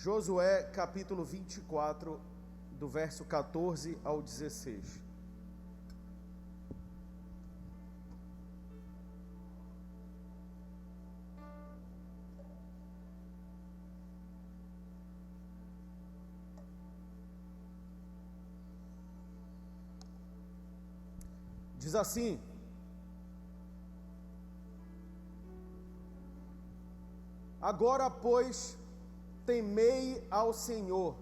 Josué capítulo 24, do verso 14 ao 16. Diz assim: agora, pois, temei ao Senhor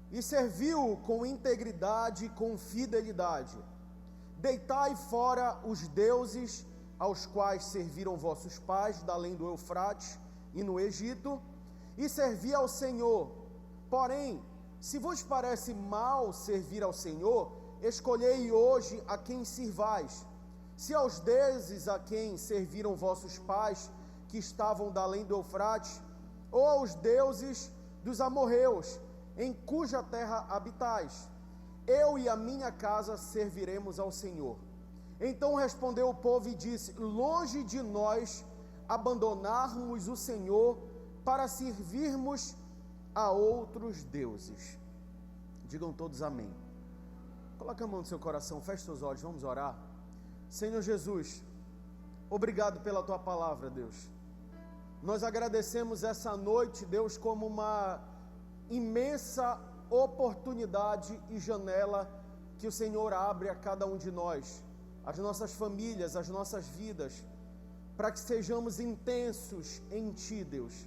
e servi-o com integridade e com fidelidade. Deitai fora os deuses aos quais serviram vossos pais da além do Eufrates e no Egito, e servi ao Senhor. Porém, se vos parece mal servir ao Senhor, escolhei hoje a quem sirvais: se aos deuses a quem serviram vossos pais, que estavam da além do Eufrates, ou aos deuses dos amorreus, em cuja terra habitais. Eu e a minha casa serviremos ao Senhor. Então respondeu o povo e disse: longe de nós abandonarmos o Senhor para servirmos a outros deuses. Digam todos amém. Coloque a mão no seu coração, feche seus olhos, vamos orar. Senhor Jesus, obrigado pela tua palavra, Deus. Nós agradecemos essa noite, Deus, como uma imensa oportunidade e janela que o Senhor abre a cada um de nós, as nossas famílias, as nossas vidas, para que sejamos intensos em Ti, Deus.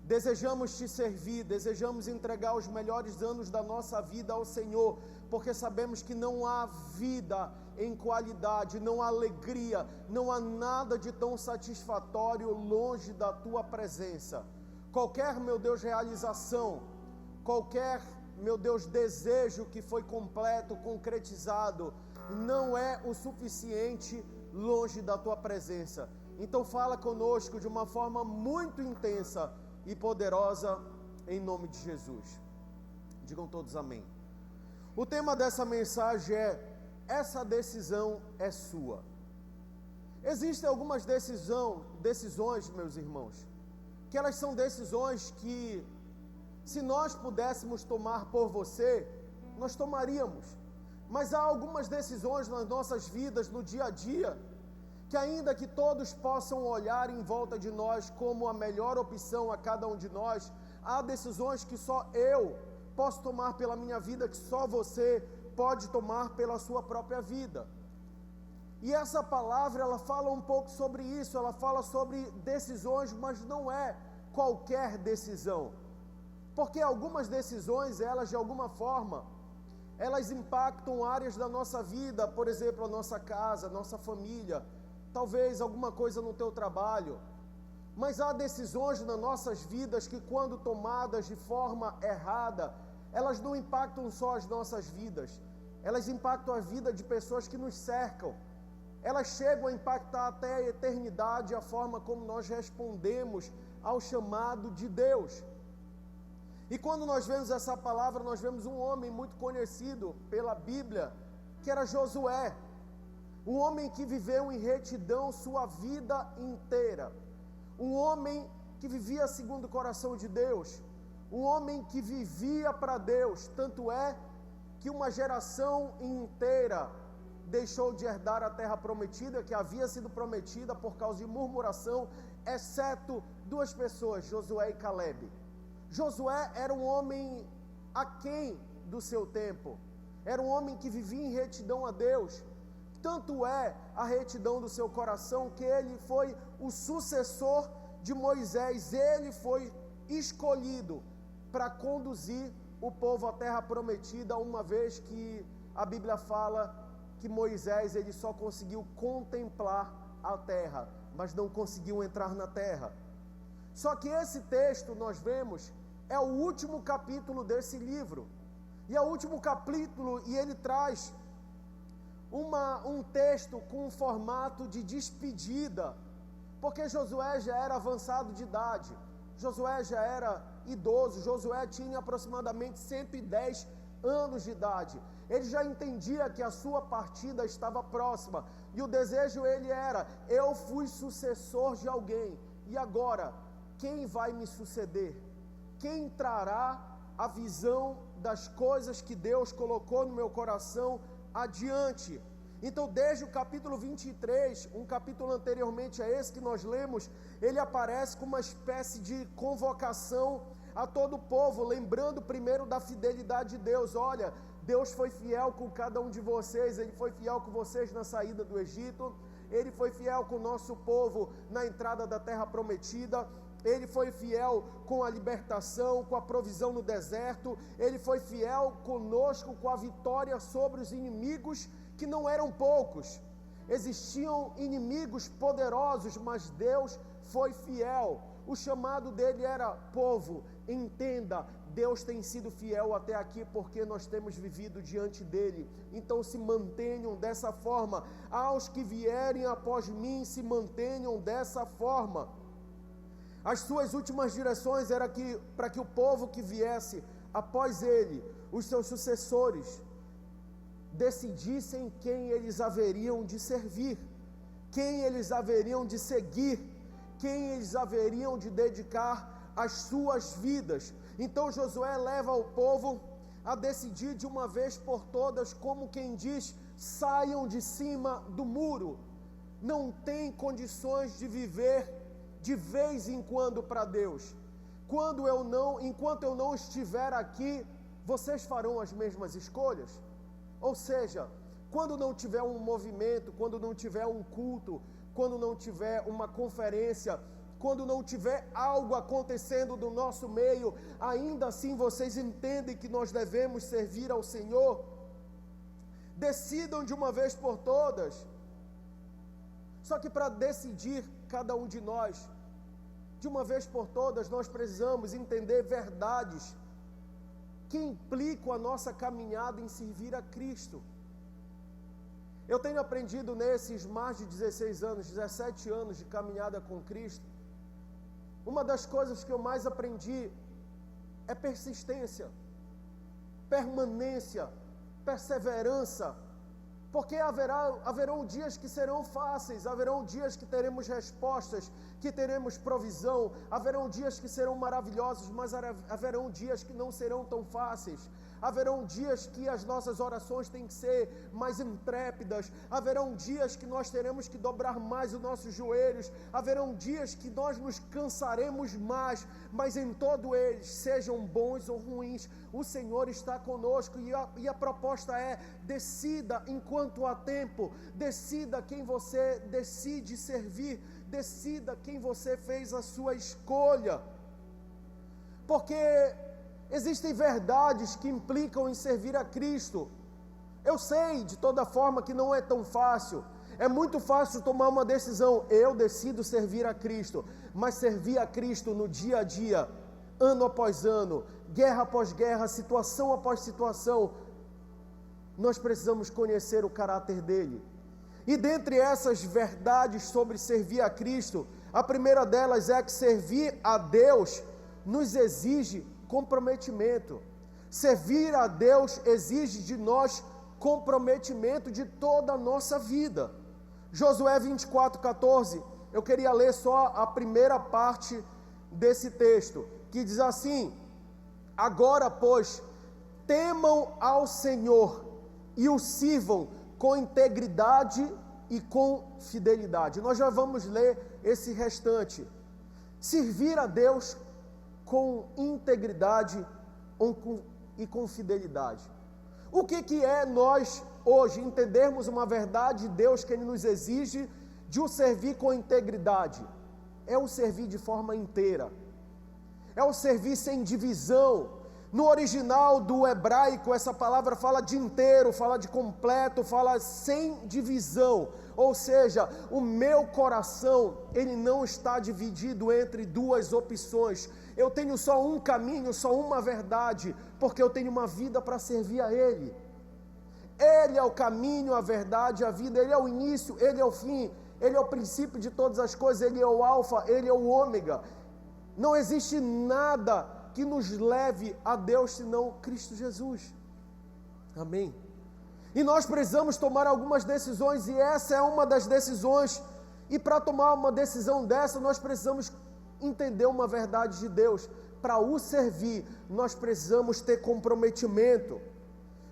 Desejamos Te servir, desejamos entregar os melhores anos da nossa vida ao Senhor, porque sabemos que não há vida em qualidade, não há alegria, não há nada de tão satisfatório longe da Tua presença. Qualquer, meu Deus, realização, qualquer, meu Deus, desejo que foi completo, concretizado, não é o suficiente longe da Tua presença. Então fala conosco de uma forma muito intensa e poderosa, em nome de Jesus. Digam todos amém. O tema dessa mensagem é: essa decisão é sua. Existem algumas decisões, meus irmãos, que elas são decisões que, se nós pudéssemos tomar por você, nós tomaríamos. Mas há algumas decisões nas nossas vidas, no dia a dia, que ainda que todos possam olhar em volta de nós como a melhor opção a cada um de nós, há decisões que só eu posso tomar pela minha vida, que só você pode tomar pela sua própria vida. E essa palavra, ela fala um pouco sobre isso, ela fala sobre decisões, mas não é qualquer decisão. Porque algumas decisões, elas de alguma forma, elas impactam áreas da nossa vida, por exemplo, a nossa casa, a nossa família, talvez alguma coisa no teu trabalho. Mas há decisões nas nossas vidas que, quando tomadas de forma errada, elas não impactam só as nossas vidas, elas impactam a vida de pessoas que nos cercam. Elas chegam a impactar até a eternidade, a forma como nós respondemos ao chamado de Deus. E quando nós vemos essa palavra, nós vemos um homem muito conhecido pela Bíblia, que era Josué. Um homem que viveu em retidão sua vida inteira. Um homem que vivia segundo o coração de Deus. Um homem que vivia para Deus. Tanto é que uma geração inteira deixou de herdar a terra prometida, que havia sido prometida por causa de murmuração, exceto duas pessoas, Josué e Calebe. Josué era um homem aquém do seu tempo. Era um homem que vivia em retidão a Deus. Tanto é a retidão do seu coração que ele foi o sucessor de Moisés. Ele foi escolhido para conduzir o povo à terra prometida, uma vez que a Bíblia fala que Moisés ele só conseguiu contemplar a terra, mas não conseguiu entrar na terra. Só que esse texto, nós vemos, é o último capítulo desse livro. E é o último capítulo, e ele traz um texto com um formato de despedida, porque Josué já era avançado de idade, Josué já era idoso, Josué tinha aproximadamente 110 anos de idade. Ele já entendia que a sua partida estava próxima, e o desejo ele era: eu fui sucessor de alguém, e agora, quem vai me suceder? quem trará a visão das coisas que Deus colocou no meu coração adiante? Então, desde o capítulo 23, um capítulo anteriormente a esse que nós lemos, ele aparece com uma espécie de convocação a todo o povo, lembrando primeiro da fidelidade de Deus. Olha, Deus foi fiel com cada um de vocês, Ele foi fiel com vocês na saída do Egito, Ele foi fiel com o nosso povo na entrada da terra prometida, Ele foi fiel com a libertação, com a provisão no deserto, Ele foi fiel conosco com a vitória sobre os inimigos, que não eram poucos. Existiam inimigos poderosos, mas Deus foi fiel. O chamado dele era: povo, entenda, Deus tem sido fiel até aqui porque nós temos vivido diante dele. Então se mantenham dessa forma. Aos que vierem após mim, se mantenham dessa forma. As suas últimas direções era que para que o povo que viesse após ele, os seus sucessores, decidissem quem eles haveriam de servir, quem eles haveriam de seguir, quem eles haveriam de dedicar as suas vidas. Então Josué leva o povo a decidir de uma vez por todas, como quem diz: saiam de cima do muro. Não tem condições de viver de vez em quando para Deus. Enquanto eu não estiver aqui, vocês farão as mesmas escolhas. Ou seja, quando não tiver um movimento, quando não tiver um culto, quando não tiver uma conferência, quando não tiver algo acontecendo do nosso meio, ainda assim vocês entendem que nós devemos servir ao Senhor? Decidam de uma vez por todas. Só que para decidir, cada um de nós, de uma vez por todas, nós precisamos entender verdades que implicam a nossa caminhada em servir a Cristo. Eu tenho aprendido nesses mais de 16 anos, 17 anos de caminhada com Cristo, uma das coisas que eu mais aprendi é persistência, permanência, perseverança, porque haverão dias que serão fáceis, haverão dias que teremos respostas, que teremos provisão, haverão dias que serão maravilhosos, mas haverão dias que não serão tão fáceis. Haverão dias que as nossas orações têm que ser mais intrépidas, haverão dias que nós teremos que dobrar mais os nossos joelhos, haverão dias que nós nos cansaremos mais, mas em todo eles, sejam bons ou ruins, o Senhor está conosco, e a proposta é: decida enquanto há tempo, decida quem você decide servir, decida quem você fez a sua escolha, porque existem verdades que implicam em servir a Cristo. Eu sei de toda forma que não é tão fácil. É muito fácil tomar uma decisão: eu decido servir a Cristo, mas servir a Cristo no dia a dia, ano após ano, guerra após guerra, situação após situação, nós precisamos conhecer o caráter dele. E dentre essas verdades sobre servir a Cristo, a primeira delas é que servir a Deus nos exige comprometimento. Servir a Deus exige de nós comprometimento de toda a nossa vida. Josué 24:14, eu queria ler só a primeira parte desse texto, que diz assim: agora, pois, temam ao Senhor e o sirvam com integridade e com fidelidade. Nós já vamos ler esse restante. Servir a Deus com integridade e com fidelidade. O que é nós hoje entendermos uma verdade de Deus que Ele nos exige de o servir com integridade? É o servir de forma inteira, é o servir sem divisão. No original do hebraico, essa palavra fala de inteiro, fala de completo, fala sem divisão. Ou seja, o meu coração, ele não está dividido entre duas opções. Eu tenho só um caminho, só uma verdade, porque eu tenho uma vida para servir a Ele. Ele é o caminho, a verdade, a vida, Ele é o início, Ele é o fim, Ele é o princípio de todas as coisas, Ele é o alfa, Ele é o ômega. Não existe nada que nos leve a Deus senão Cristo Jesus. Amém? E nós precisamos tomar algumas decisões, e essa é uma das decisões. E para tomar uma decisão dessa, nós precisamos entender uma verdade de Deus. para o servir, nós precisamos ter comprometimento,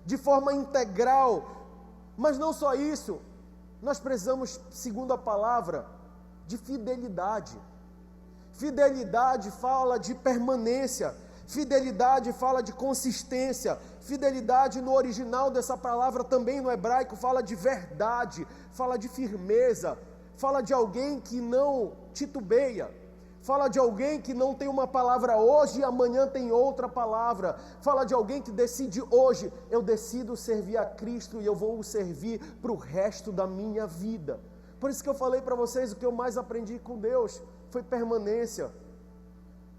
de forma integral. Mas não só isso, nós precisamos, segundo a palavra, de fidelidade. Fidelidade fala de permanência, fidelidade fala de consistência, fidelidade no original dessa palavra também no hebraico fala de verdade, fala de firmeza, fala de alguém que não titubeia, fala de alguém que não tem uma palavra hoje e amanhã tem outra palavra, fala de alguém que decide hoje, eu decido servir a Cristo e eu vou o servir para o resto da minha vida. Por isso que eu falei para vocês, o que eu mais aprendi com Deus foi permanência,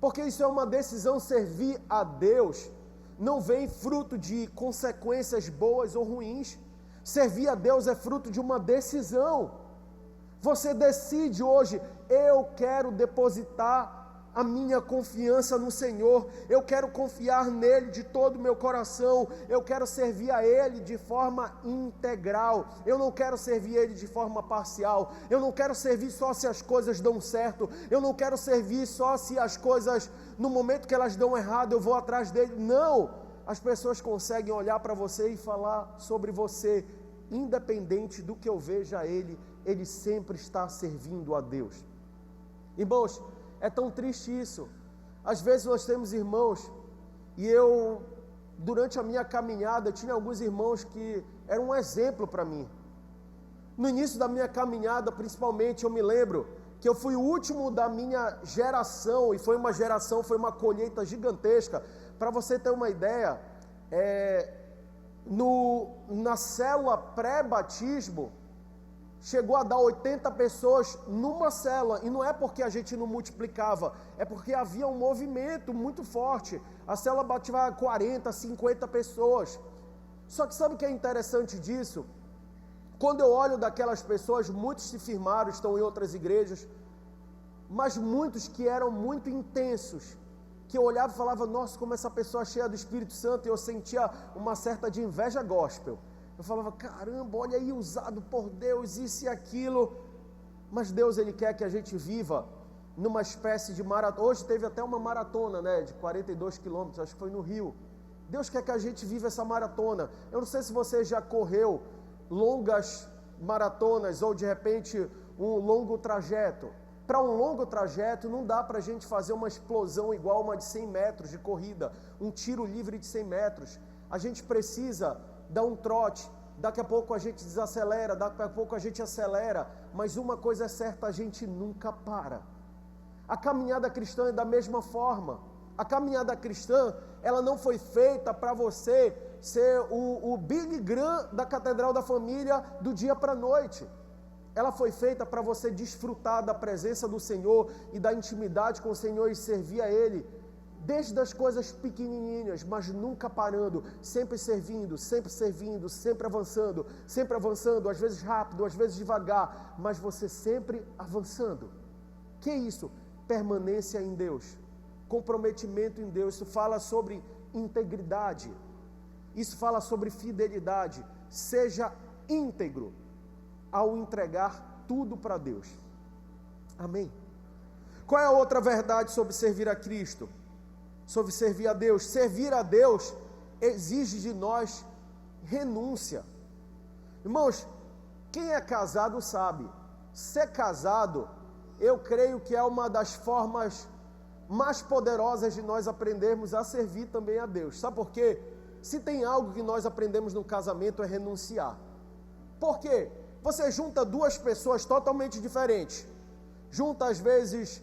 porque isso é uma decisão. Servir a Deus não vem fruto de consequências boas ou ruins. Servir a Deus é fruto de uma decisão. Você decide hoje, eu quero depositar a minha confiança no Senhor, eu quero confiar nele de todo o meu coração, eu quero servir a ele de forma integral, eu não quero servir ele de forma parcial, eu não quero servir só se as coisas dão certo, eu não quero servir só se as coisas, no momento que elas dão errado, eu vou atrás dele. Não, as pessoas conseguem olhar para você e falar sobre você, independente do que eu veja ele sempre está servindo a Deus. Irmãos, é tão triste isso. Às vezes nós temos irmãos, e eu, durante a minha caminhada, tinha alguns irmãos que eram um exemplo para mim. No início da minha caminhada, principalmente, eu me lembro que eu fui o último da minha geração, e foi uma colheita gigantesca. Para você ter uma ideia, na célula pré-batismo, chegou a dar 80 pessoas numa célula, e não é porque a gente não multiplicava, é porque havia um movimento muito forte. A célula batia 40, 50 pessoas. Só que sabe o que é interessante disso? Quando eu olho daquelas pessoas, muitos se firmaram, estão em outras igrejas, mas muitos que eram muito intensos, que eu olhava e falava, nossa, como essa pessoa é cheia do Espírito Santo, e eu sentia uma certa de inveja gospel. Eu falava, caramba, olha aí, usado por Deus, isso e aquilo. Mas Deus, Ele quer que a gente viva numa espécie de maratona. Hoje teve até uma maratona, né, de 42 quilômetros, acho que foi no Rio. Deus quer que a gente viva essa maratona. Eu não sei se você já correu longas maratonas, ou de repente um longo trajeto. Para um longo trajeto não dá para a gente fazer uma explosão igual uma de 100 metros de corrida, um tiro livre de 100 metros. A gente precisa dar um trote, daqui a pouco a gente desacelera, daqui a pouco a gente acelera, mas uma coisa é certa, a gente nunca para. A caminhada cristã é da mesma forma. A caminhada cristã, ela não foi feita para você ser o Billy Graham da Catedral da Família do dia para a noite. Ela foi feita para você desfrutar da presença do Senhor e da intimidade com o Senhor e servir a Ele, desde as coisas pequenininhas, mas nunca parando, sempre servindo, sempre avançando, às vezes rápido, às vezes devagar, mas você sempre avançando. Que isso? Permanência em Deus, comprometimento em Deus. Isso fala sobre integridade, isso fala sobre fidelidade. Seja íntegro ao entregar tudo para Deus. Amém? Qual é a outra verdade sobre servir a Cristo? Sobre servir a Deus? Servir a Deus exige de nós renúncia. Irmãos, quem é casado sabe, ser casado, eu creio que é uma das formas mais poderosas de nós aprendermos a servir também a Deus. Sabe por quê? Se tem algo que nós aprendemos no casamento é renunciar. Por quê? Você junta duas pessoas totalmente diferentes. Junta às vezes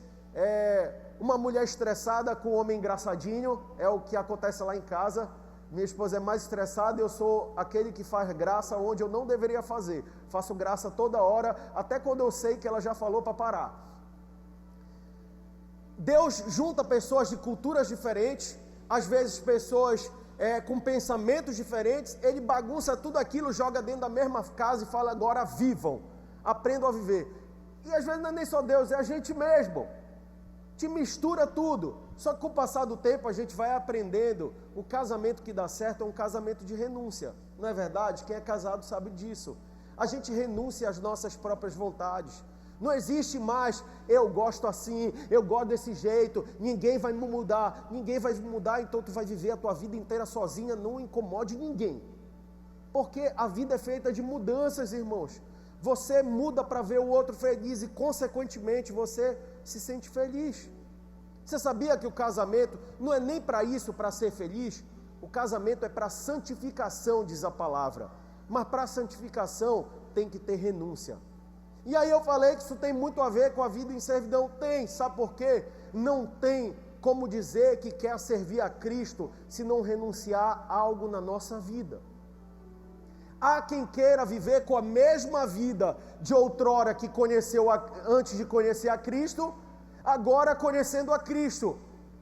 uma mulher estressada com um homem engraçadinho, é o que acontece lá em casa. Minha esposa é mais estressada, eu sou aquele que faz graça onde eu não deveria fazer. Faço graça toda hora, até quando eu sei que ela já falou para parar. Deus junta pessoas de culturas diferentes, às vezes pessoas com pensamentos diferentes. Ele bagunça tudo aquilo, joga dentro da mesma casa e fala, agora vivam, aprendam a viver. E às vezes não é nem só Deus, é a gente mesmo. Te mistura tudo. Só que com o passar do tempo a gente vai aprendendo. O casamento que dá certo é um casamento de renúncia, não é verdade? Quem é casado sabe disso. A gente renuncia às nossas próprias vontades. Não existe mais, eu gosto assim, eu gosto desse jeito, ninguém vai me mudar, então tu vai viver a tua vida inteira sozinha, não incomode ninguém. Porque a vida é feita de mudanças, irmãos. Você muda para ver o outro feliz e, consequentemente, você se sente feliz. Você sabia que o casamento não é nem para isso, para ser feliz? O casamento é para santificação, diz a palavra. Mas para santificação tem que ter renúncia. E aí eu falei que isso tem muito a ver com a vida em servidão. Tem, sabe por quê? Não tem como dizer que quer servir a Cristo se não renunciar a algo na nossa vida. Há quem queira viver com a mesma vida de outrora que conheceu antes de conhecer a Cristo, agora conhecendo a Cristo.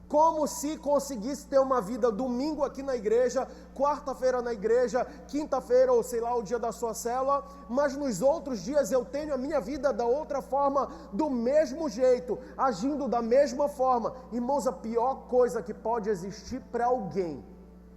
Como se conseguisse ter uma vida domingo aqui na igreja, quarta-feira na igreja, quinta-feira ou sei lá o dia da sua célula, mas nos outros dias eu tenho a minha vida da outra forma, do mesmo jeito, agindo da mesma forma. Irmãos, a pior coisa que pode existir para alguém,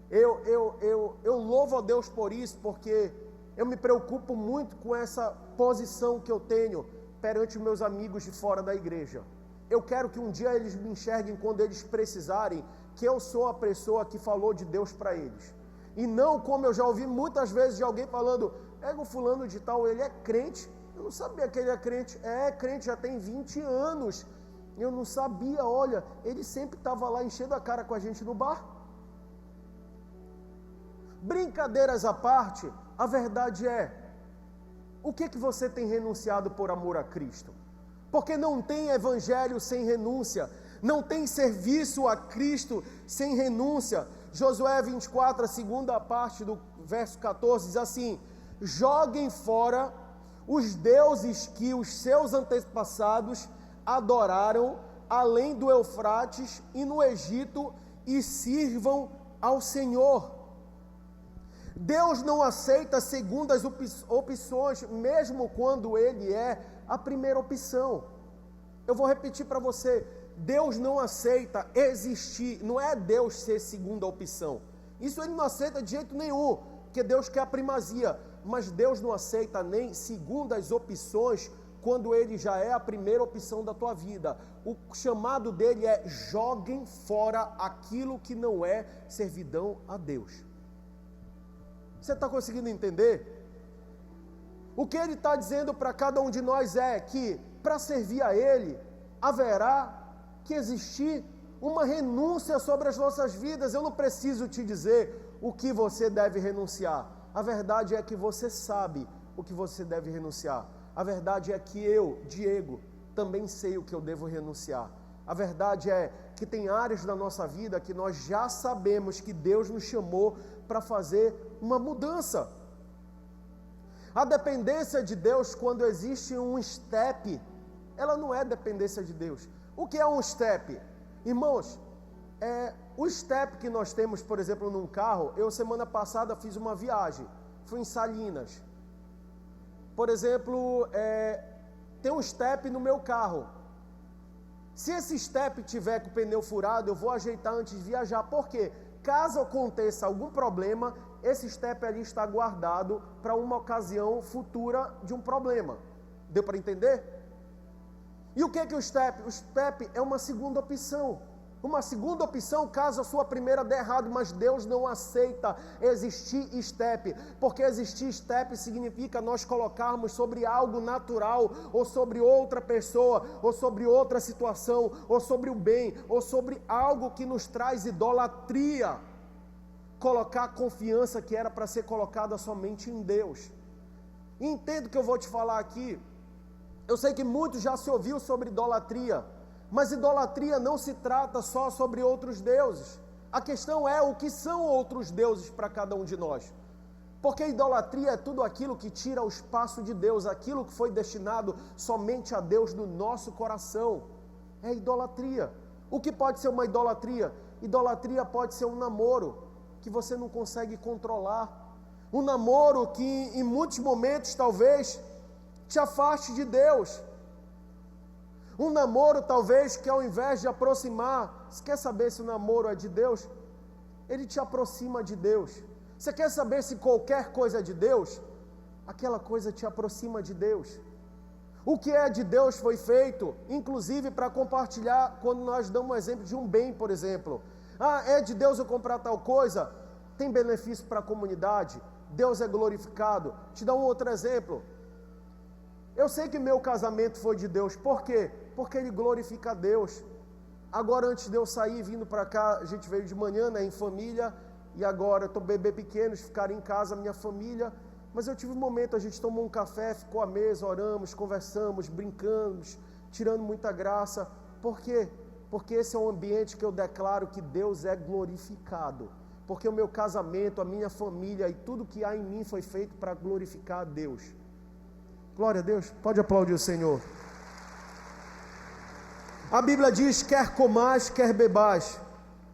eu louvo a Deus por isso, porque eu me preocupo muito com essa posição que eu tenho perante meus amigos de fora da igreja. Eu quero que um dia eles me enxerguem quando eles precisarem, que eu sou a pessoa que falou de Deus para eles. E não como eu já ouvi muitas vezes de alguém falando, o fulano de tal, ele é crente. Eu não sabia que ele é crente. É crente, já tem 20 anos. Eu não sabia, olha, ele sempre estava lá enchendo a cara com a gente no bar. Brincadeiras à parte, a verdade é, o que você tem renunciado por amor a Cristo? Porque não tem evangelho sem renúncia, não tem serviço a Cristo sem renúncia. Josué 24, a segunda parte do verso 14, diz assim: joguem fora os deuses que os seus antepassados adoraram além do Eufrates e no Egito e sirvam ao Senhor. Deus não aceita segundas opções, mesmo quando Ele é a primeira opção. Eu vou repetir para você, Deus não aceita existir, não é Deus ser segunda opção. Isso Ele não aceita de jeito nenhum, porque Deus quer a primazia, mas Deus não aceita nem segundas opções quando Ele já é a primeira opção da tua vida. O chamado dele é: joguem fora aquilo que não é servidão a Deus. Você está conseguindo entender? O que Ele está dizendo para cada um de nós é que, para servir a Ele, haverá que existir uma renúncia sobre as nossas vidas. Eu não preciso te dizer o que você deve renunciar. A verdade é que você sabe o que você deve renunciar. A verdade é que eu, Diego, também sei o que eu devo renunciar. A verdade é que tem áreas da nossa vida que nós já sabemos que Deus nos chamou para fazer uma mudança. A dependência de Deus, quando existe um step, ela não é dependência de Deus. O que é um step? Irmãos, o step que nós temos, por exemplo, num carro, eu semana passada fiz uma viagem, fui em Salinas. Por exemplo, tem um step no meu carro. Se esse step tiver com o pneu furado, eu vou ajeitar antes de viajar. Por quê? Caso aconteça algum problema, esse step ali está guardado para uma ocasião futura de um problema. Deu para entender? E o que é o step? O step é uma segunda opção. Uma segunda opção caso a sua primeira der errado, mas Deus não aceita existir step, porque existir step significa nós colocarmos sobre algo natural, ou sobre outra pessoa, ou sobre outra situação, ou sobre o bem, ou sobre algo que nos traz idolatria, colocar a confiança que era para ser colocada somente em Deus. E entendo o que eu vou te falar aqui. Eu sei que muito já se ouviu sobre idolatria, mas idolatria não se trata só sobre outros deuses. A questão é o que são outros deuses para cada um de nós. Porque idolatria é tudo aquilo que tira o espaço de Deus, aquilo que foi destinado somente a Deus no nosso coração. É idolatria. O que pode ser uma idolatria? Idolatria pode ser um namoro que você não consegue controlar. Um namoro que em muitos momentos talvez te afaste de Deus. Um namoro talvez que ao invés de aproximar, você quer saber se o namoro é de Deus? Ele te aproxima de Deus. Você quer saber se qualquer coisa é de Deus? Aquela coisa te aproxima de Deus. O que é de Deus foi feito, inclusive para compartilhar, quando nós damos um exemplo de um bem, por exemplo. É de Deus eu comprar tal coisa, tem benefício para a comunidade, Deus é glorificado. Te dar um outro exemplo. Eu sei que meu casamento foi de Deus, por quê? Porque ele glorifica a Deus. Agora, antes de eu sair, vindo para cá, a gente veio de manhã, em família, e agora estou bebê pequenos, ficaram em casa, minha família, mas eu tive um momento, a gente tomou um café, ficou à mesa, oramos, conversamos, brincamos, tirando muita graça. Por quê? Porque esse é um ambiente que eu declaro que Deus é glorificado, porque o meu casamento, a minha família e tudo que há em mim foi feito para glorificar a Deus. Glória a Deus, pode aplaudir o Senhor. A Bíblia diz, quer comais, quer bebais,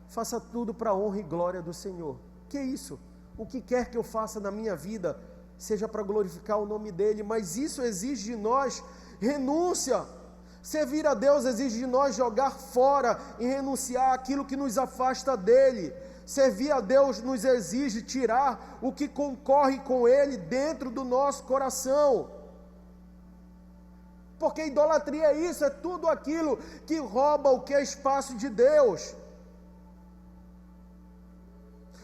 faça tudo para a honra e glória do Senhor. Que isso? O que quer que eu faça na minha vida, seja para glorificar o nome dEle, mas isso exige de nós renúncia. Servir a Deus exige de nós jogar fora e renunciar àquilo que nos afasta dEle. Servir a Deus nos exige tirar o que concorre com Ele dentro do nosso coração. Porque idolatria é isso, é tudo aquilo que rouba o que é espaço de Deus.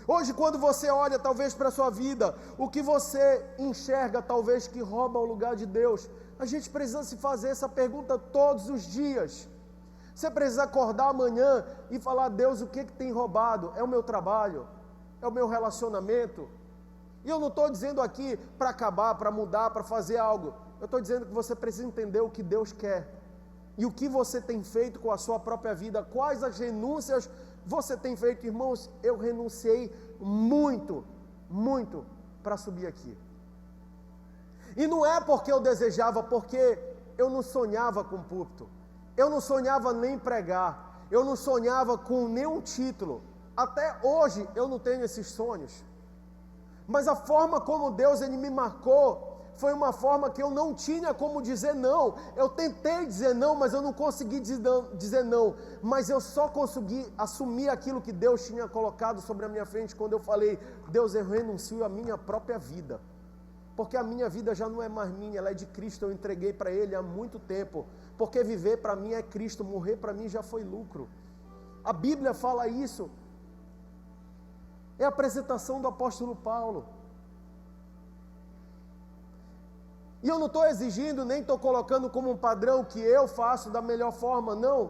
Hoje, quando você olha talvez para a sua vida, o que você enxerga talvez que rouba o lugar de Deus, a gente precisa se fazer essa pergunta todos os dias. Você precisa acordar amanhã e falar, Deus, o que tem roubado? É o meu trabalho? É o meu relacionamento? E eu não estou dizendo aqui para acabar, para mudar, para fazer algo. Eu estou dizendo que você precisa entender o que Deus quer. E o que você tem feito com a sua própria vida. Quais as renúncias você tem feito. Irmãos, eu renunciei muito para subir aqui. E não é porque eu desejava, porque eu não sonhava com púlpito. Eu não sonhava nem pregar. Eu não sonhava com nenhum título. Até hoje eu não tenho esses sonhos. Mas a forma como Deus ele me marcou foi uma forma que eu não tinha como dizer não. Eu tentei dizer não, mas eu não consegui dizer não. Mas eu só consegui assumir aquilo que Deus tinha colocado sobre a minha frente quando eu falei, Deus, eu renuncio à minha própria vida. Porque a minha vida já não é mais minha, ela é de Cristo, eu entreguei para Ele há muito tempo. Porque viver para mim é Cristo, morrer para mim já foi lucro. A Bíblia fala isso. É a apresentação do apóstolo Paulo. E eu não estou exigindo, nem estou colocando como um padrão que eu faço da melhor forma, não.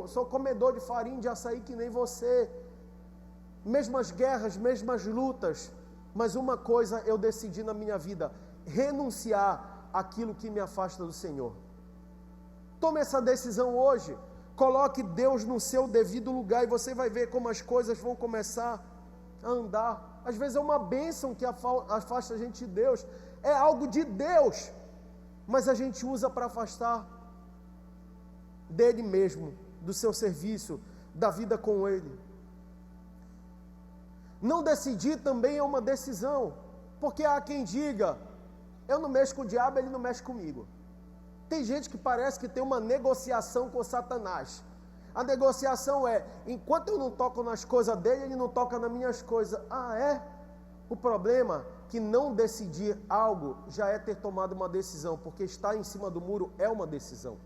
Sou comedor de farinha de açaí que nem você. Mesmas guerras, mesmas lutas. Mas uma coisa eu decidi na minha vida, renunciar àquilo que me afasta do Senhor. Tome essa decisão hoje. Coloque Deus no seu devido lugar e você vai ver como as coisas vão começar a andar. Às vezes é uma bênção que afasta a gente de Deus. É algo de Deus, mas a gente usa para afastar dele mesmo, do seu serviço, da vida com ele. Não decidir também é uma decisão, porque há quem diga, eu não mexo com o diabo, ele não mexe comigo. Tem gente que parece que tem uma negociação com Satanás. A negociação é, enquanto eu não toco nas coisas dele, ele não toca nas minhas coisas. O problema que não decidir algo já é ter tomado uma decisão, porque estar em cima do muro é uma decisão.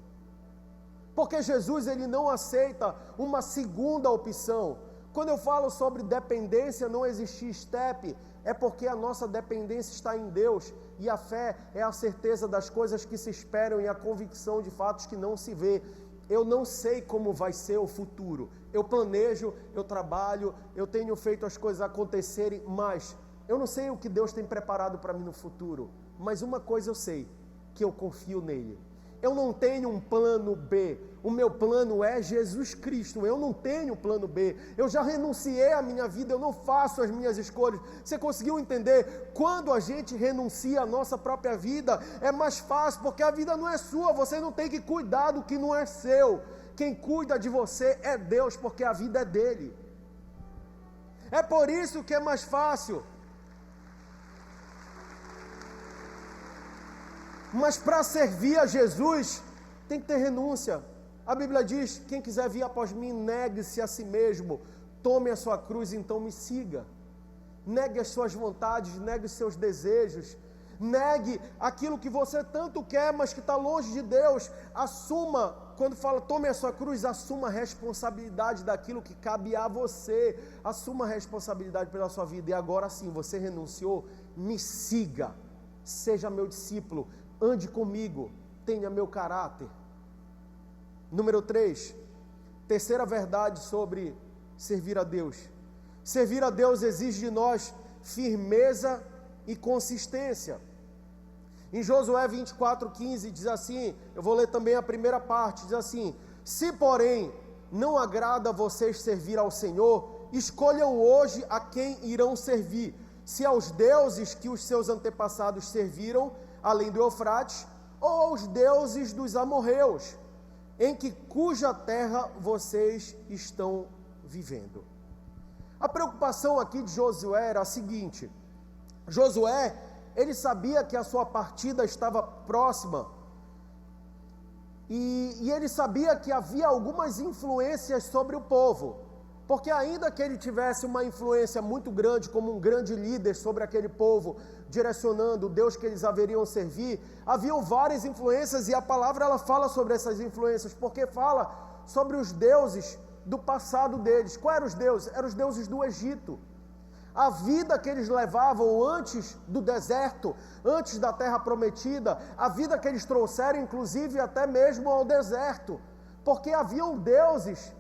Porque Jesus ele não aceita uma segunda opção. Quando eu falo sobre dependência, não existir step, é porque a nossa dependência está em Deus, e a fé é a certeza das coisas que se esperam e a convicção de fatos que não se vê. Eu não sei como vai ser o futuro, eu planejo, eu trabalho, eu tenho feito as coisas acontecerem, mas eu não sei o que Deus tem preparado para mim no futuro, mas uma coisa eu sei, que eu confio nele. Eu não tenho um plano B, o meu plano é Jesus Cristo, eu não tenho plano B, eu já renunciei à minha vida, eu não faço as minhas escolhas. Você conseguiu entender? Quando a gente renuncia à nossa própria vida, é mais fácil, porque a vida não é sua, você não tem que cuidar do que não é seu. Quem cuida de você é Deus, porque a vida é dele. É por isso que é mais fácil. Mas para servir a Jesus, tem que ter renúncia. A Bíblia diz, quem quiser vir após mim, negue-se a si mesmo, tome a sua cruz, então me siga. Negue as suas vontades, negue os seus desejos, negue aquilo que você tanto quer, mas que está longe de Deus. Assuma, quando fala tome a sua cruz, assuma a responsabilidade daquilo que cabe a você, assuma a responsabilidade pela sua vida. E agora sim, você renunciou, me siga, seja meu discípulo, ande comigo, tenha meu caráter. Número 3, terceira verdade sobre servir a Deus. Servir a Deus exige de nós firmeza e consistência. Em Josué 24:15 diz assim, eu vou ler também a primeira parte, diz assim: se porém não agrada a vocês servir ao Senhor, escolham hoje a quem irão servir, se aos deuses que os seus antepassados serviram, além do Eufrates, ou aos deuses dos amorreus, cuja terra vocês estão vivendo. A preocupação aqui de Josué era a seguinte: Josué, ele sabia que a sua partida estava próxima, e ele sabia que havia algumas influências sobre o povo, porque ainda que ele tivesse uma influência muito grande, como um grande líder sobre aquele povo, direcionando o Deus que eles haveriam servir, haviam várias influências, e a palavra ela fala sobre essas influências, porque fala sobre os deuses do passado deles. Quais eram os deuses? Eram os deuses do Egito. A vida que eles levavam antes do deserto, antes da terra prometida, a vida que eles trouxeram, inclusive até mesmo ao deserto, porque haviam deuses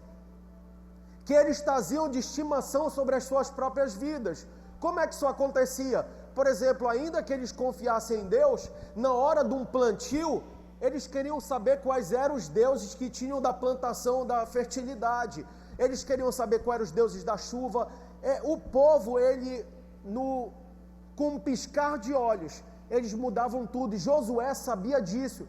que eles traziam de estimação sobre as suas próprias vidas. Como é que isso acontecia? Por exemplo, ainda que eles confiassem em Deus, na hora de um plantio, eles queriam saber quais eram os deuses que tinham da plantação, da fertilidade. Eles queriam saber quais eram os deuses da chuva. O povo, com um piscar de olhos, eles mudavam tudo, e Josué sabia disso,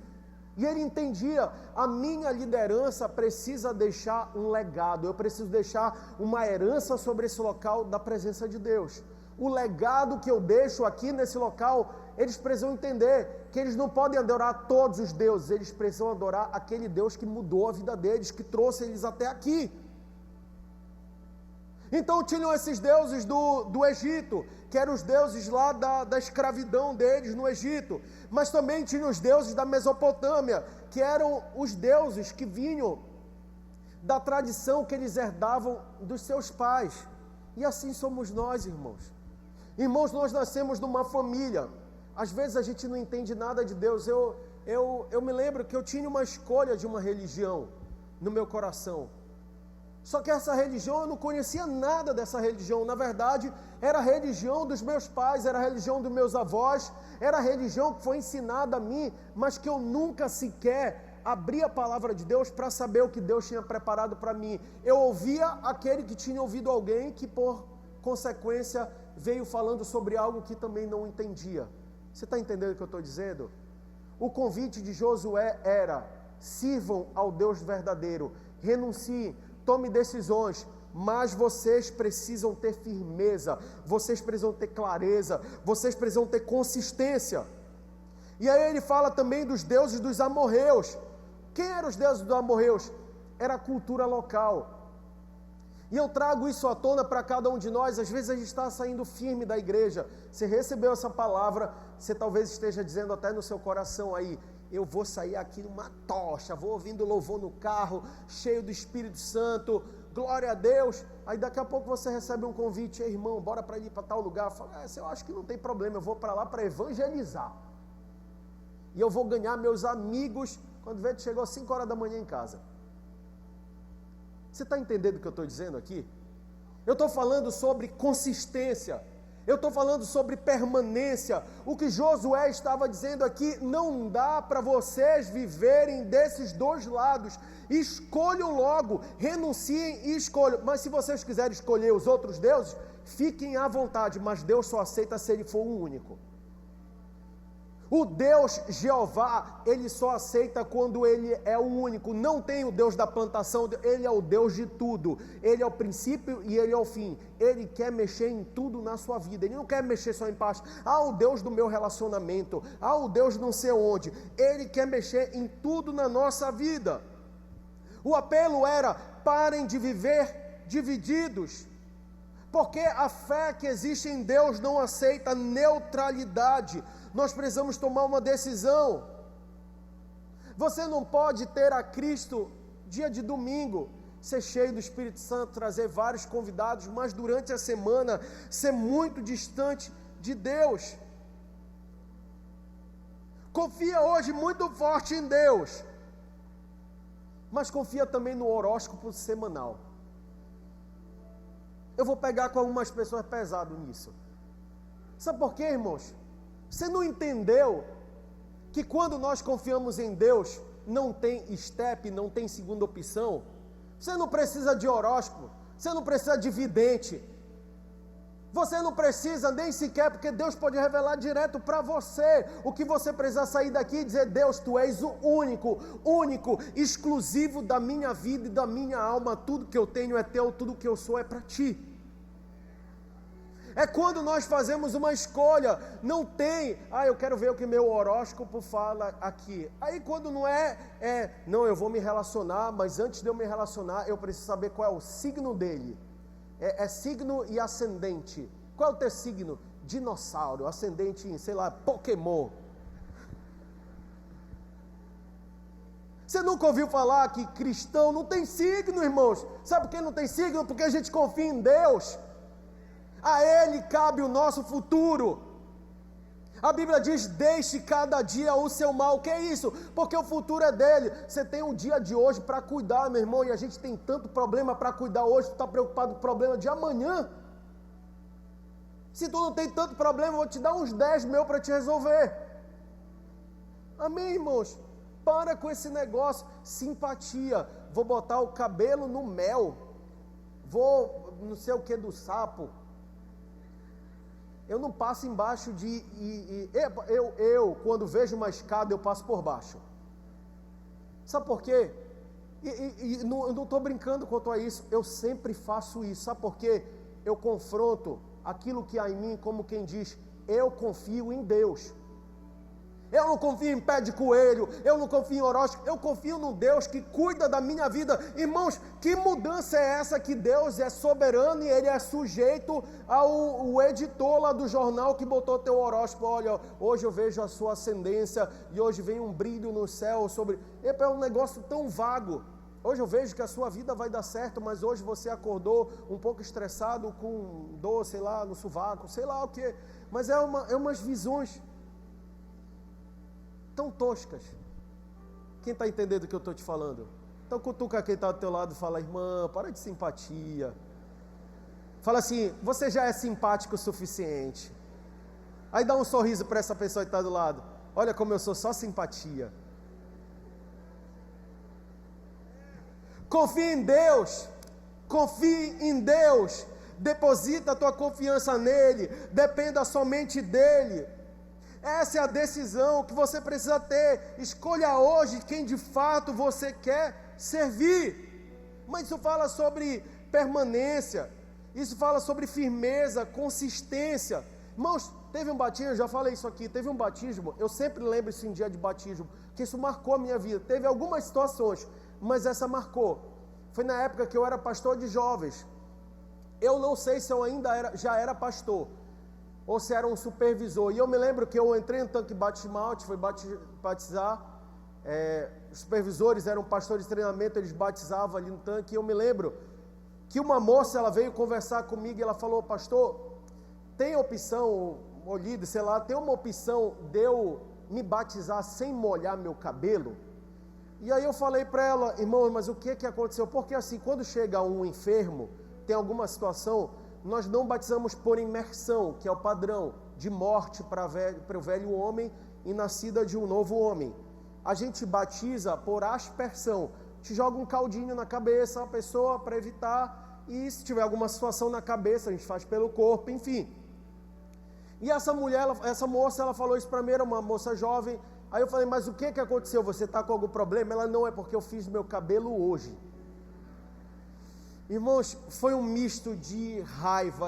e ele entendia: a minha liderança precisa deixar um legado, eu preciso deixar uma herança sobre esse local da presença de Deus. O legado que eu deixo aqui nesse local, eles precisam entender que eles não podem adorar todos os deuses, eles precisam adorar aquele Deus que mudou a vida deles, que trouxe eles até aqui. Então tinham esses deuses do Egito, que eram os deuses lá da escravidão deles no Egito, mas também tinham os deuses da Mesopotâmia, que eram os deuses que vinham da tradição que eles herdavam dos seus pais. E assim somos nós, irmãos. Irmãos, nós nascemos numa família, às vezes a gente não entende nada de Deus. Eu me lembro que eu tinha uma escolha de uma religião no meu coração. Só que essa religião, eu não conhecia nada dessa religião. Na verdade, era a religião dos meus pais, era a religião dos meus avós, era a religião que foi ensinada a mim, mas que eu nunca sequer abri a palavra de Deus para saber o que Deus tinha preparado para mim. Eu ouvia aquele que tinha ouvido alguém que, por consequência, veio falando sobre algo que também não entendia. Você está entendendo o que eu estou dizendo? O convite de Josué era: sirvam ao Deus verdadeiro, renunciem, tome decisões, mas vocês precisam ter firmeza, vocês precisam ter clareza, vocês precisam ter consistência. E aí ele fala também dos deuses dos amorreus. Quem eram os deuses dos amorreus? Era a cultura local. E eu trago isso à tona para cada um de nós. Às vezes a gente está saindo firme da igreja. Você recebeu essa palavra, você talvez esteja dizendo até no seu coração aí: eu vou sair aqui numa tocha, vou ouvindo louvor no carro, cheio do Espírito Santo, glória a Deus. Aí daqui a pouco você recebe um convite: ei, irmão, bora para ir para tal lugar. Fala: eu acho que não tem problema, eu vou para lá para evangelizar. E eu vou ganhar meus amigos. Quando vê, chegou às 5 horas da manhã em casa. Você está entendendo o que eu estou dizendo aqui? Eu estou falando sobre consistência. Eu estou falando sobre permanência. O que Josué estava dizendo aqui: não dá para vocês viverem desses dois lados. Escolham logo, renunciem e escolham. Mas se vocês quiserem escolher os outros deuses, fiquem à vontade, mas Deus só aceita se Ele for o único. O Deus Jeová, Ele só aceita quando Ele é o único. Não tem o Deus da plantação, Ele é o Deus de tudo. Ele é o princípio e Ele é o fim. Ele quer mexer em tudo na sua vida. Ele não quer mexer só em parte. O Deus do meu relacionamento. O Deus não sei onde. Ele quer mexer em tudo na nossa vida. O apelo era: parem de viver divididos. Porque a fé que existe em Deus não aceita neutralidade. Nós precisamos tomar uma decisão. Você não pode ter a Cristo dia de domingo, ser cheio do Espírito Santo, trazer vários convidados, mas durante a semana ser muito distante de Deus. Confia hoje muito forte em Deus, mas confia também no horóscopo semanal. Eu vou pegar com algumas pessoas pesado nisso. Sabe por quê, irmãos? Você não entendeu que quando nós confiamos em Deus, não tem step, não tem segunda opção? Você não precisa de horóscopo, você não precisa de vidente, você não precisa nem sequer, porque Deus pode revelar direto para você. O que você precisa sair daqui e dizer: Deus, Tu és o único, exclusivo da minha vida e da minha alma. Tudo que eu tenho é Teu, tudo que eu sou é para Ti. É quando nós fazemos uma escolha, não tem, eu quero ver o que meu horóscopo fala aqui. Aí quando não não, eu vou me relacionar, mas antes de eu me relacionar, eu preciso saber qual é o signo dele. É signo e ascendente. Qual é o teu signo? Dinossauro, ascendente em, sei lá, Pokémon. Você nunca ouviu falar que cristão não tem signo, irmãos? Sabe por que não tem signo? Porque a gente confia em Deus. A Ele cabe o nosso futuro. A Bíblia diz: deixe cada dia o seu mal. O que é isso? Porque o futuro é dele. Você tem um dia de hoje para cuidar, meu irmão, e a gente tem tanto problema para cuidar hoje. Tu está preocupado com o problema de amanhã? Se tu não tem tanto problema, eu vou te dar uns 10 mil para te resolver. Amém, irmãos? Para com esse negócio. Simpatia. Vou botar o cabelo no mel. Vou não sei o que do sapo. Eu não passo embaixo eu quando vejo uma escada, eu passo por baixo. Sabe por quê? Eu não estou brincando quanto a isso, eu sempre faço isso. Sabe por quê? Eu confronto aquilo que há em mim, como quem diz: eu confio em Deus. Eu não confio em pé de coelho, eu não confio em horóscopo, eu confio num Deus que cuida da minha vida. Irmãos, que mudança é essa que Deus é soberano e Ele é sujeito ao editor lá do jornal que botou teu horóscopo? Olha, hoje eu vejo a sua ascendência e hoje vem um brilho no céu sobre... É um negócio tão vago. Hoje eu vejo que a sua vida vai dar certo, mas hoje você acordou um pouco estressado, com dor, sei lá, no sovaco, sei lá o que. Mas é umas visões tão toscas. Quem está entendendo o que eu estou te falando? Então cutuca quem está do teu lado e fala: irmã, para de simpatia. Fala assim: você já é simpático o suficiente. Aí dá um sorriso para essa pessoa que está do lado: olha como eu sou só simpatia. Confie em Deus. Confie em Deus. Deposita a tua confiança nele. Dependa somente dele. Essa é a decisão que você precisa ter. Escolha hoje quem de fato você quer servir. Mas isso fala sobre permanência, isso fala sobre firmeza, consistência. Irmãos, teve um batismo, eu já falei isso aqui, teve um batismo, eu sempre lembro isso em dia de batismo, que isso marcou a minha vida. Teve algumas situações, mas essa marcou. Foi na época que eu era pastor de jovens. Eu não sei se eu ainda já era pastor, ou se era um supervisor. E eu me lembro que eu entrei no tanque batismal, fui batizar, os supervisores eram pastores de treinamento, eles batizavam ali no tanque, e eu me lembro que uma moça, ela veio conversar comigo, e ela falou: pastor, tem opção, olhido, sei lá, tem uma opção de eu me batizar sem molhar meu cabelo? E aí eu falei para ela: irmão, mas o que aconteceu? Porque assim, quando chega um enfermo, tem alguma situação, nós não batizamos por imersão, que é o padrão de morte para o velho homem e nascida de um novo homem. A gente batiza por aspersão. Te joga um caldinho na cabeça a pessoa para evitar, e se tiver alguma situação na cabeça, a gente faz pelo corpo, enfim. E essa moça, ela falou isso para mim, era uma moça jovem. Aí eu falei: mas o que aconteceu? Você está com algum problema? Ela: não, é porque eu fiz meu cabelo hoje. Irmãos, foi um misto de raiva,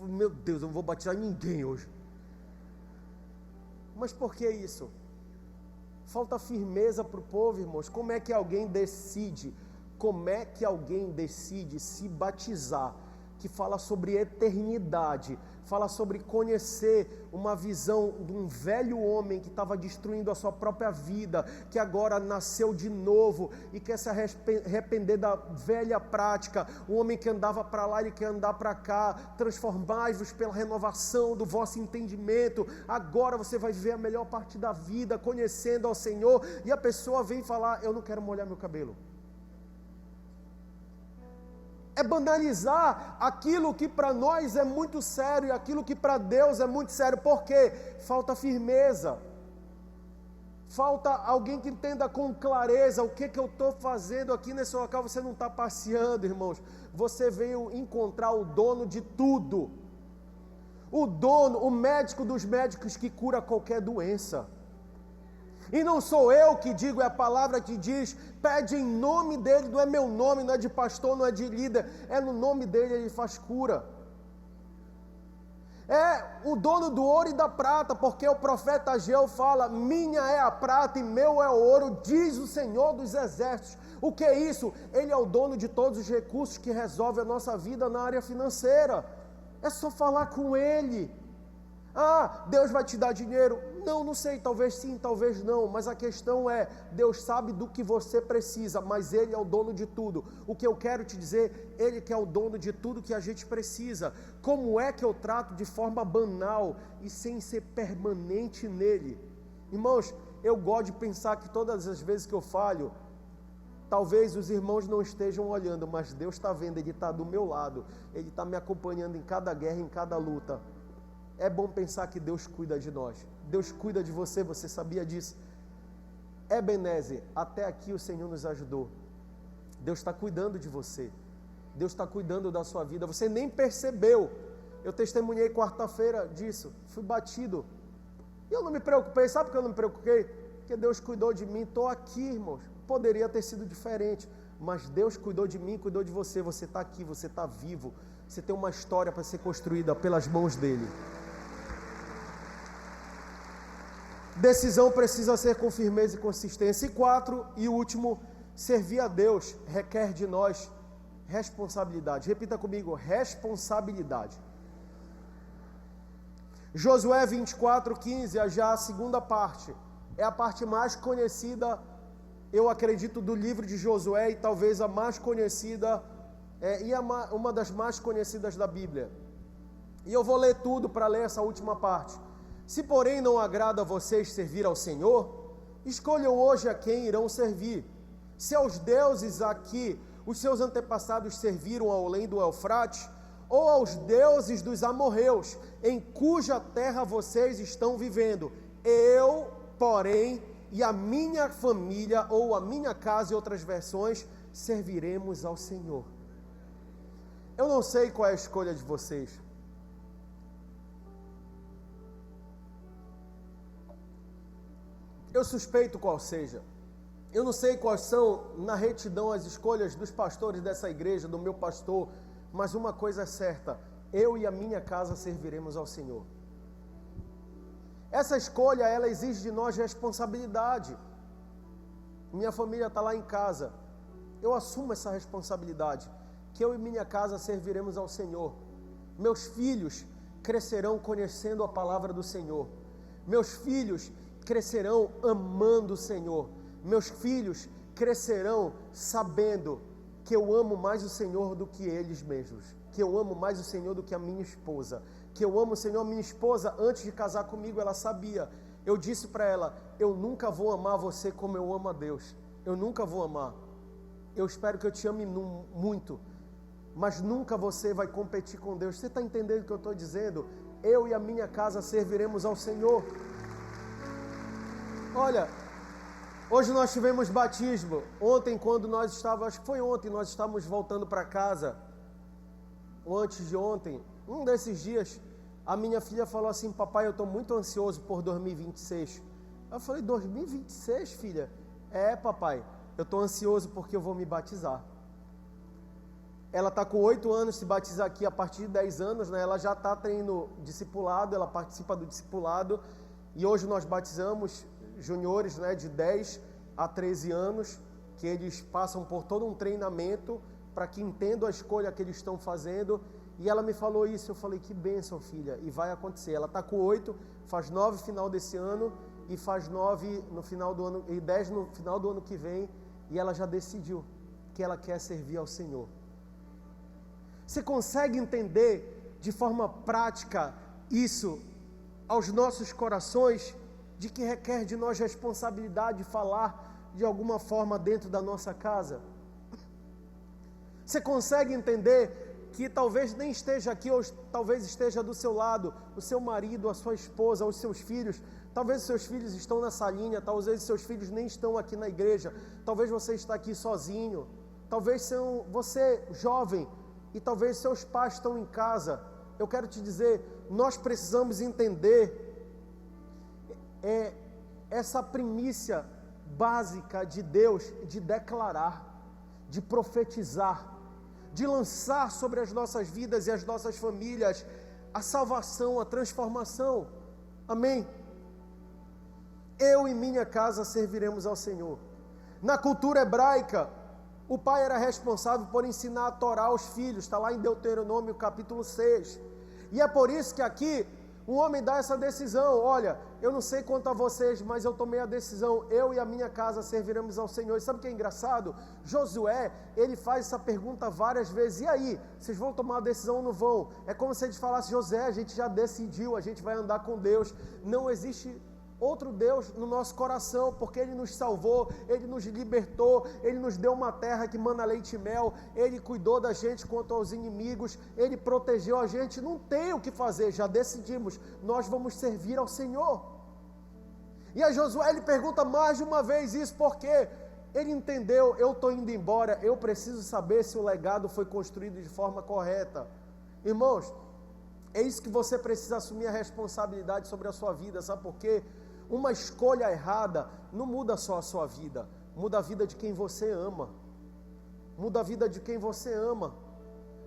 meu Deus, eu não vou batizar ninguém hoje. Mas por que isso? Falta firmeza para o povo, irmãos. Como é que alguém decide se batizar que fala sobre eternidade, fala sobre conhecer uma visão de um velho homem que estava destruindo a sua própria vida, que agora nasceu de novo e quer se arrepender da velha prática. O homem que andava para lá, ele quer andar para cá. Transformai-vos pela renovação do vosso entendimento. Agora você vai viver a melhor parte da vida conhecendo ao Senhor. E a pessoa vem falar: eu não quero molhar meu cabelo. É banalizar aquilo que para nós é muito sério e aquilo que para Deus é muito sério. Por quê? Falta firmeza. Falta alguém que entenda com clareza o que eu estou fazendo aqui nesse local. Você não está passeando, irmãos. Você veio encontrar o dono de tudo. O dono, o médico dos médicos que cura qualquer doença. E não sou eu que digo, é a palavra que diz: pede em nome dele. Não é meu nome, não é de pastor, não é de líder, é no nome dele, ele faz cura. É o dono do ouro e da prata, porque o profeta Ageu fala: minha é a prata e meu é o ouro, diz o Senhor dos exércitos. O que é isso? Ele é o dono de todos os recursos que resolve a nossa vida na área financeira. É só falar com ele. Ah, Deus vai te dar dinheiro? Não sei, talvez sim, talvez não, mas a questão é, Deus sabe do que você precisa, mas Ele é o dono de tudo. O que eu quero te dizer, Ele que é o dono de tudo que a gente precisa. Como é que eu trato de forma banal e sem ser permanente nele? Irmãos, eu gosto de pensar que todas as vezes que eu falho, talvez os irmãos não estejam olhando, mas Deus está vendo, Ele está do meu lado, Ele está me acompanhando em cada guerra, em cada luta. É bom pensar que Deus cuida de nós. Deus cuida de você, você sabia disso? Ebenezer, até aqui o Senhor nos ajudou. Deus está cuidando de você. Deus está cuidando da sua vida. Você nem percebeu. Eu testemunhei quarta-feira disso. Fui batido. E eu não me preocupei. Sabe por que eu não me preocupei? Porque Deus cuidou de mim. Estou aqui, irmãos. Poderia ter sido diferente. Mas Deus cuidou de mim, cuidou de você. Você está aqui, você está vivo. Você tem uma história para ser construída pelas mãos dEle. Decisão precisa ser com firmeza e consistência. E 4, e último, servir a Deus requer de nós responsabilidade. Repita comigo: responsabilidade. Josué 24:15, já a segunda parte, é a parte mais conhecida, eu acredito, do livro de Josué, e talvez a mais conhecida, uma das mais conhecidas da Bíblia. E eu vou ler tudo para ler essa última parte. Se porém não agrada a vocês servir ao Senhor, escolham hoje a quem irão servir. Se aos deuses a que os seus antepassados serviram ao além do Eufrates, ou aos deuses dos amorreus, em cuja terra vocês estão vivendo. Eu, porém, e a minha família, ou a minha casa, em outras versões, serviremos ao Senhor. Eu não sei qual é a escolha de vocês. Eu suspeito qual seja. Eu não sei quais são, na retidão, as escolhas dos pastores dessa igreja, do meu pastor, mas uma coisa é certa: eu e a minha casa serviremos ao Senhor. Essa escolha, ela exige de nós responsabilidade. Minha família está lá em casa. Eu assumo essa responsabilidade, que eu e minha casa serviremos ao Senhor. Meus filhos crescerão conhecendo a palavra do Senhor. Meus filhos crescerão amando o Senhor. Meus filhos crescerão sabendo que eu amo mais o Senhor do que eles mesmos, que eu amo mais o Senhor do que a minha esposa, que eu amo o Senhor. Minha esposa, antes de casar comigo, ela sabia. Eu disse para ela: eu nunca vou amar você como eu amo a Deus. Eu nunca vou amar. Eu espero que eu te ame muito, mas nunca você vai competir com Deus. Você está entendendo o que eu estou dizendo? Eu e a minha casa serviremos ao Senhor. Olha, hoje nós tivemos batismo. Ontem, quando nós estávamos, acho que foi ontem, nós estávamos voltando para casa, ou antes de ontem, um desses dias, a minha filha falou assim: papai, eu estou muito ansioso por 2026. Eu falei: 2026, filha? É, papai, eu estou ansioso porque eu vou me batizar. Ela está com 8 anos, se batiza aqui a partir de 10 anos, né? Ela já está tendo discipulado, ela participa do discipulado, e hoje nós batizamos juniores, né, de 10 a 13 anos, que eles passam por todo um treinamento para que entendam a escolha que eles estão fazendo. E ela me falou isso, eu falei, que bênção, filha, e vai acontecer. Ela está com 8, faz 9 no final desse ano, e faz 9 no final do ano, e 10 no final do ano que vem, e ela já decidiu que ela quer servir ao Senhor. Você consegue entender de forma prática isso aos nossos corações, de que requer de nós responsabilidade de falar de alguma forma dentro da nossa casa? Você consegue entender que talvez nem esteja aqui, ou talvez esteja do seu lado, o seu marido, a sua esposa, os seus filhos, talvez os seus filhos estão na salinha, talvez os seus filhos nem estão aqui na igreja, talvez você está aqui sozinho, talvez você jovem, e talvez seus pais estão em casa. Eu quero te dizer, nós precisamos entender essa primícia básica de Deus, de declarar, de profetizar, de lançar sobre as nossas vidas e as nossas famílias a salvação, a transformação. Amém? Eu e minha casa serviremos ao Senhor. Na cultura hebraica, o pai era responsável por ensinar a Torá aos filhos, está lá em Deuteronômio capítulo 6. E é por isso que aqui um homem dá essa decisão: olha, eu não sei quanto a vocês, mas eu tomei a decisão, eu e a minha casa serviremos ao Senhor. E sabe o que é engraçado? Josué, ele faz essa pergunta várias vezes: e aí, vocês vão tomar a decisão ou não vão? É como se ele falasse: José, a gente já decidiu, a gente vai andar com Deus, não existe outro Deus no nosso coração, porque Ele nos salvou, Ele nos libertou, Ele nos deu uma terra que mana leite e mel, Ele cuidou da gente quanto aos inimigos, Ele protegeu a gente, não tem o que fazer, já decidimos, nós vamos servir ao Senhor. E a Josué, ele pergunta mais de uma vez isso, porque ele entendeu: eu estou indo embora, eu preciso saber se o legado foi construído de forma correta. Irmãos, é isso que você precisa assumir a responsabilidade sobre a sua vida, sabe por quê? Uma escolha errada não muda só a sua vida, muda a vida de quem você ama, muda a vida de quem você ama.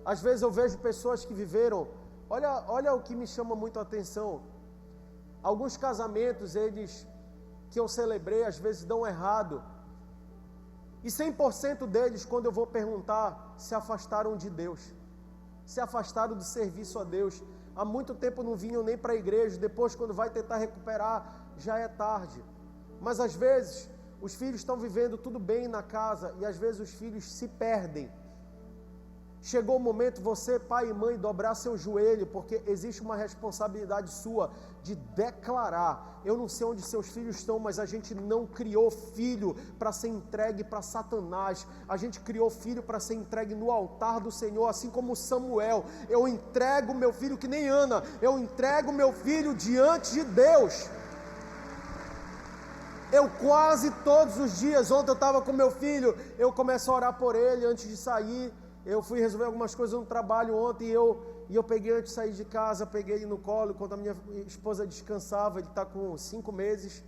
Às vezes eu vejo pessoas que viveram, olha o que me chama muito a atenção, alguns casamentos, que eu celebrei, às vezes dão errado, e 100% deles, quando eu vou perguntar, se afastaram de Deus, se afastaram do serviço a Deus, há muito tempo não vinham nem para a igreja, depois quando vai tentar recuperar, já é tarde. Mas às vezes os filhos estão vivendo tudo bem na casa, e às vezes os filhos se perdem. Chegou o momento, você, pai e mãe, dobrar seu joelho, porque existe uma responsabilidade sua de declarar. Eu não sei onde seus filhos estão, mas a gente não criou filho para ser entregue para Satanás, a gente criou filho para ser entregue no altar do Senhor, assim como Samuel. Eu entrego meu filho, que nem Ana, eu entrego meu filho diante de Deus. Eu quase todos os dias, ontem eu estava com meu filho, eu começo a orar por ele antes de sair. Eu fui resolver algumas coisas no trabalho ontem, e eu peguei, antes de sair de casa, peguei ele no colo, enquanto a minha esposa descansava. Ele está com 5 meses,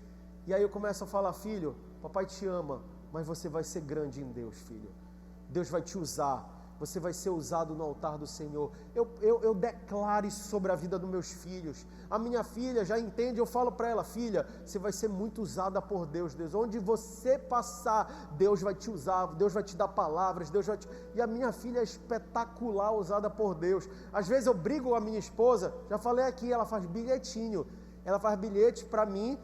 e aí eu começo a falar: filho, papai te ama, mas você vai ser grande em Deus, filho. Deus vai te usar, você vai ser usado no altar do Senhor. Eu declaro isso sobre a vida dos meus filhos. A minha filha já entende, eu falo para ela: filha, você vai ser muito usada por Deus. Onde você passar, Deus vai te usar, Deus vai te dar palavras, E a minha filha é espetacular, usada por Deus. Às vezes eu brigo com a minha esposa, já falei aqui, ela faz bilhetinho. Ela faz bilhete para mim,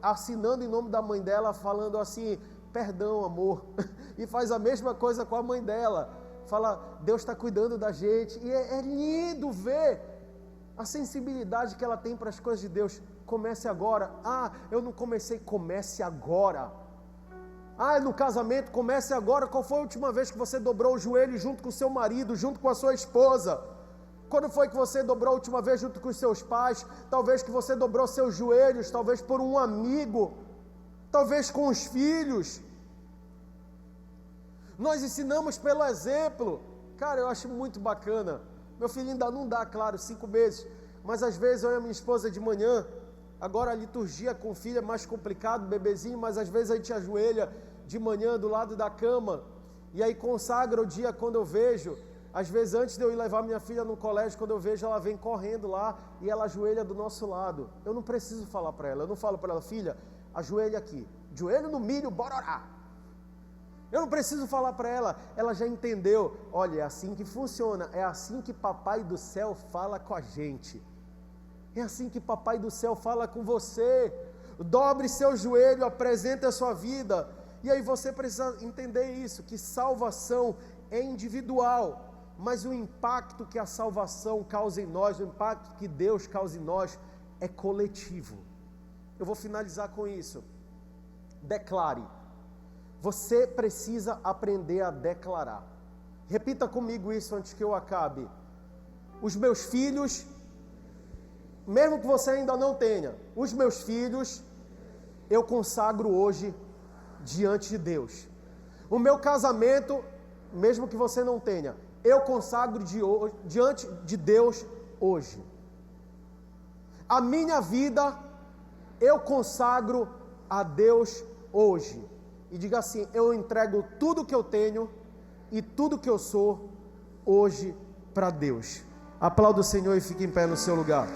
assinando em nome da mãe dela, falando assim: perdão, amor. E faz a mesma coisa com a mãe dela. Fala: Deus está cuidando da gente. E é lindo ver a sensibilidade que ela tem para as coisas de Deus. Comece agora. Ah, eu não comecei. Comece agora. Ah, no casamento, comece agora. Qual foi a última vez que você dobrou o joelho junto com o seu marido, junto com a sua esposa? Quando foi que você dobrou a última vez junto com os seus pais? Talvez que você dobrou seus joelhos, talvez por um amigo, talvez com os filhos. Nós ensinamos pelo exemplo. Cara, eu acho muito bacana. Meu filho ainda não dá, claro, 5 meses, mas às vezes eu e a minha esposa de manhã, agora a liturgia com o filho é mais complicado, bebezinho, mas às vezes a gente ajoelha de manhã do lado da cama, e aí consagra o dia. Quando eu vejo, às vezes antes de eu ir levar minha filha no colégio, quando eu vejo, ela vem correndo lá, e ela ajoelha do nosso lado. Eu não preciso falar para ela, eu não falo para ela: filha, ajoelha aqui, joelho no milho, bora orar. Eu não preciso falar para ela, ela já entendeu. Olha, é assim que funciona, é assim que Papai do Céu fala com a gente. É assim que Papai do Céu fala com você. Dobre seu joelho, apresente a sua vida. E aí você precisa entender isso, que salvação é individual, mas o impacto que a salvação causa em nós, o impacto que Deus causa em nós é coletivo. Eu vou finalizar com isso. Declare. Você precisa aprender a declarar. Repita comigo isso antes que eu acabe. Os meus filhos, mesmo que você ainda não tenha, os meus filhos, eu consagro hoje diante de Deus. O meu casamento, mesmo que você não tenha, eu consagro diante de Deus hoje. A minha vida, eu consagro a Deus hoje. E diga assim: eu entrego tudo que eu tenho e tudo que eu sou hoje para Deus. Aplauda o Senhor e fique em pé no seu lugar.